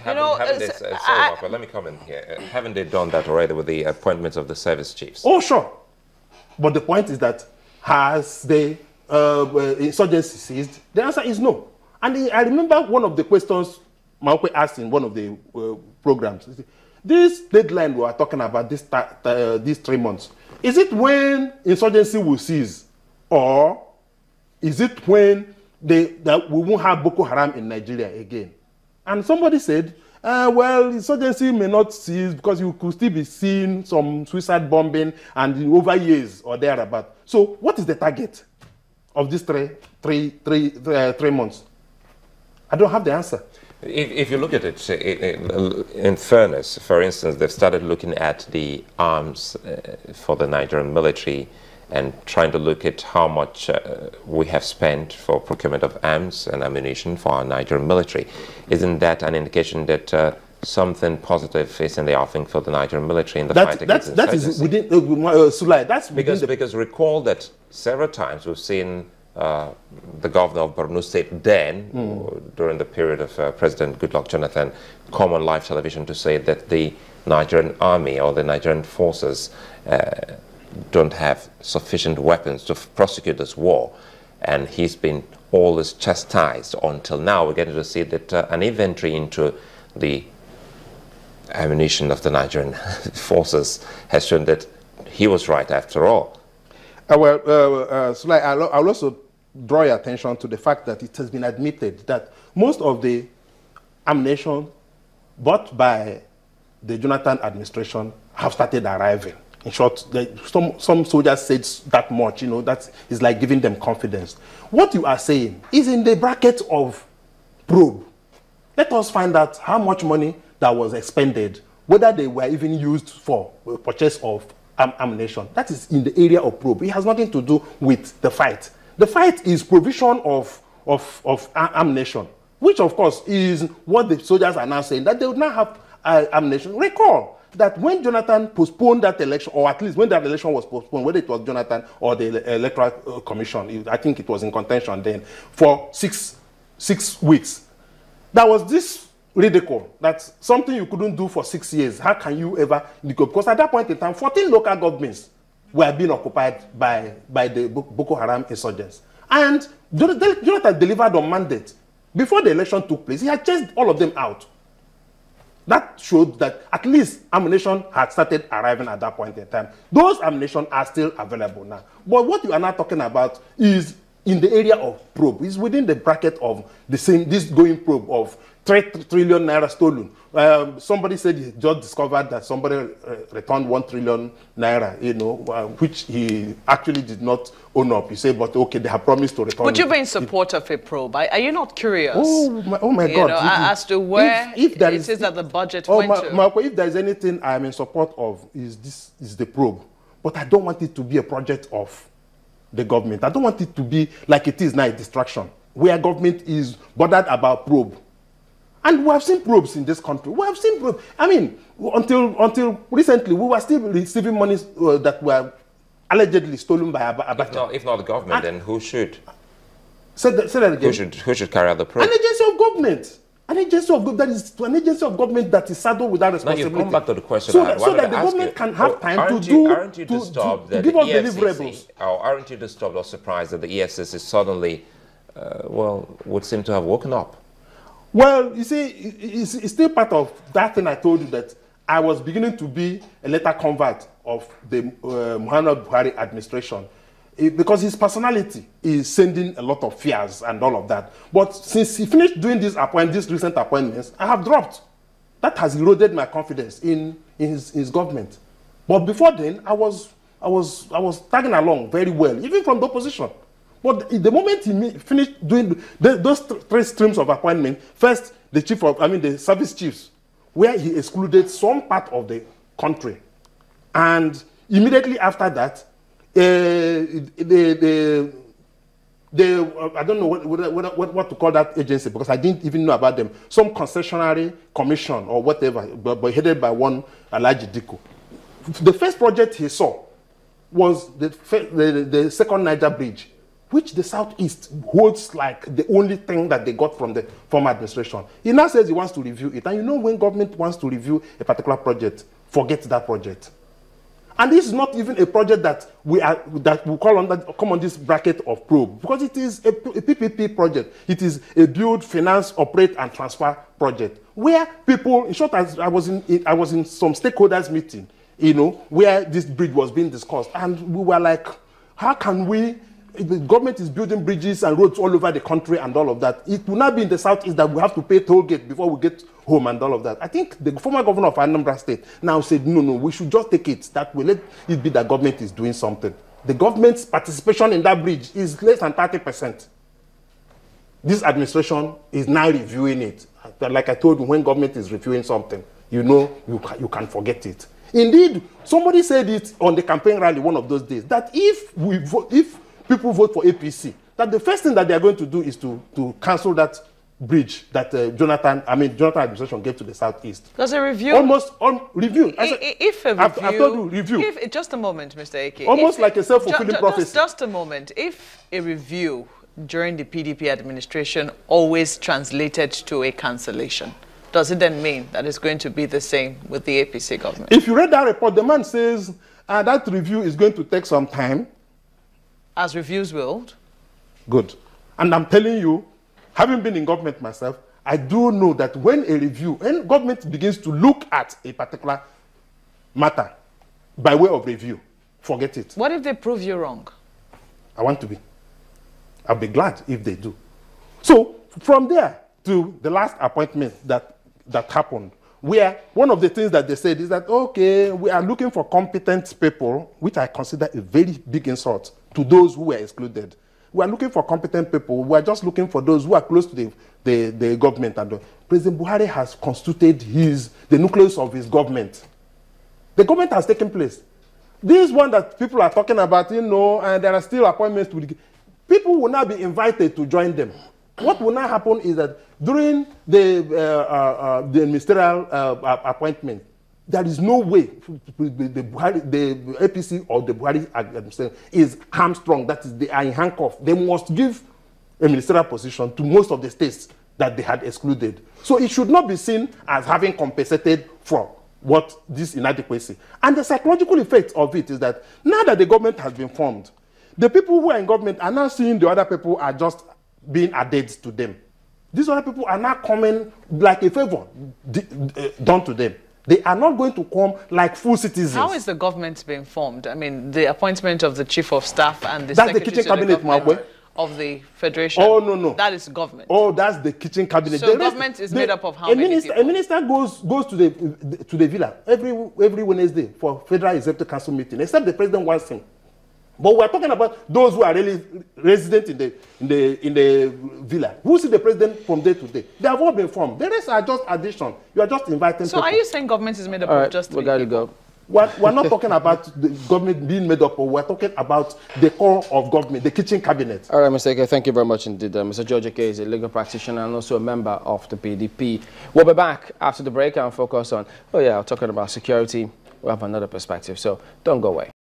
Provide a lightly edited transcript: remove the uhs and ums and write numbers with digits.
but let me comment here. Haven't they done that already with the appointments of the service chiefs? Oh, sure. But the point is that has the insurgency ceased? The answer is no. And I remember one of the questions Maokwe asked in one of the programs. This deadline we are talking about, these 3 months, is it when insurgency will cease? Or is it when that we won't have Boko Haram in Nigeria again? And somebody said, well, insurgency may not cease because you could still be seeing some suicide bombing and over years or thereabout. So what is the target of these three months? I don't have the answer. If you look at it, in fairness, for instance, they've started looking at the arms for the Nigerian military and trying to look at how much we have spent for procurement of arms and ammunition for our Nigerian military. Isn't that an indication that something positive is in the offing for the Nigerian military in the fight against insurgency? That is within Sulai. That's because recall that several times we've seen the governor of Borno State then, during the period of President Goodluck Jonathan, come on live television to say that the Nigerian army or the Nigerian forces don't have sufficient weapons to prosecute this war. And he's been always chastised until now. We're getting to see that an inventory into the ammunition of the Nigerian forces has shown that he was right after all. Sulai, I'll also draw your attention to the fact that it has been admitted that most of the ammunition bought by the Jonathan administration have started arriving. In short, some soldiers said that much, that is like giving them confidence. What you are saying is in the bracket of probe. Let us find out how much money that was expended, whether they were even used for purchase of ammunition. That is in the area of probe. It has nothing to do with the fight. The fight is provision of ammunition, which of course is what the soldiers are now saying, that they would not have ammunition. Recall that when Jonathan postponed that election, or at least when that election was postponed, whether it was Jonathan or the Electoral Commission, I think it was in contention then, for six weeks, there was this ridicule that something you couldn't do for 6 years, how can you ever, because at that point in time, 14 local governments were being occupied by the Boko Haram insurgents. And Jonathan delivered on mandate. Before the election took place, he had chased all of them out. That showed that at least ammunition had started arriving at that point in time. Those ammunition are still available now. But what you are now talking about is in the area of probe. It's within the bracket of this going probe of 3 trillion naira stolen. Somebody said he just discovered that somebody returned 1 trillion naira, which he actually did not own up. He said, but okay, they have promised to return. Would you be in support of a probe? Are you not curious? Oh my God. As to where if it is that the budget went to? If there is anything I am in support of, is the probe. But I don't want it to be a project of the government. I don't want it to be like it is now, a distraction, where government is bothered about probe. And we have seen probes in this country. We have seen probes. I mean, until recently, we were still receiving monies that were allegedly stolen by Abacha. If not the government, then who should? Say that again. Who should carry out the probe? An agency of government. An agency of government that is saddled with that responsibility. Now you come back to the question. So that the government can have time to give us deliverables. Aren't you disturbed or surprised that the EFCC suddenly, would seem to have woken up? Well, you see, it's still part of that thing I told you, that I was beginning to be a later convert of the Muhammad Buhari administration, because his personality is sending a lot of fears and all of that. But since he finished doing these recent appointments, I have dropped. That has eroded my confidence in his government. But before then, I was tagging along very well, even from the opposition. But the moment he finished doing those 3 streams of appointment, first the service chiefs, where he excluded some part of the country, and immediately after that, I don't know what to call that agency, because I didn't even know about them. Some concessionary commission or whatever, but headed by one Alhaji Diko. The first project he saw was the second Niger bridge, which the Southeast holds like the only thing that they got from the former administration. He now says he wants to review it. And you know, when government wants to review a particular project, forget that project. And this is not even a project that we come on this bracket of probe, because it is a PPP project. It is a build, finance, operate, and transfer project, where people, in short, I was in some stakeholders meeting, you know, where this bridge was being discussed, and we were like, how can we? The government is building bridges and roads all over the country and all of that. It will not be in the Southeast that we have to pay toll gate before we get home and all of that. I think the former governor of Anambra State now said, no, we should just take it. That way, let it be that government is doing something. The government's participation in that bridge is less than 30%. This administration is now reviewing it. Like I told you, when government is reviewing something, you know, you can forget it. Indeed, somebody said it on the campaign rally one of those days, that if people vote for APC, that the first thing that they are going to do is to cancel that bridge that Jonathan administration gave to the Southeast. There's a review. Almost on review. If a review. I've told you, review. Just a moment, Mr. Eke. Almost like a self-fulfilling prophecy. Just a moment. If a review during the PDP administration always translated to a cancellation, does it then mean that it's going to be the same with the APC government? If you read that report, the man says that review is going to take some time. As reviews will. Good. And I'm telling you, having been in government myself, I do know that when government begins to look at a particular matter by way of review, forget it. What if they prove you wrong? I want to be. I'll be glad if they do. So from there to the last appointment that happened, where one of the things that they said is that, okay, we are looking for competent people, which I consider a very big insult to those who were excluded. We are looking for competent people. We are just looking for those who are close to the government. And President Buhari has constituted the nucleus of his government. The government has taken place. This one that people are talking about, you know, and there are still appointments to people will now be invited to join them. What will now happen is that during the ministerial appointment, there is no way the APC or the Buhari administration is hamstrung. That is, they are in handcuff. They must give a ministerial position to most of the states that they had excluded. So it should not be seen as having compensated for what this inadequacy. And the psychological effect of it is that now that the government has been formed, the people who are in government are now seeing the other people are just being added to them. These other people are now coming like a favor done to them. They are not going to come like full citizens. How is the government being formed? I mean, the appointment of the chief of staff and the that's the kitchen cabinet, of the federation. Oh, no. That is government. Oh, that's the kitchen cabinet. So the government is made up of how many people? A minister goes to the villa every Wednesday for Federal Executive Council meeting, except the president wants him. But we're talking about those who are really resident in the villa. Who see the president from day to day? They have all been formed. The rest are just addition. You are just inviting people. So are you saying government is made up of just 3 people? We gotta go. We're not talking about the government being made up of. We're talking about the core of government, the kitchen cabinet. All right, Mr. Eke, thank you very much indeed. Mr. George Eke is a legal practitioner and also a member of the PDP. We'll be back after the break and focus on, talking about security. We'll have another perspective, so don't go away.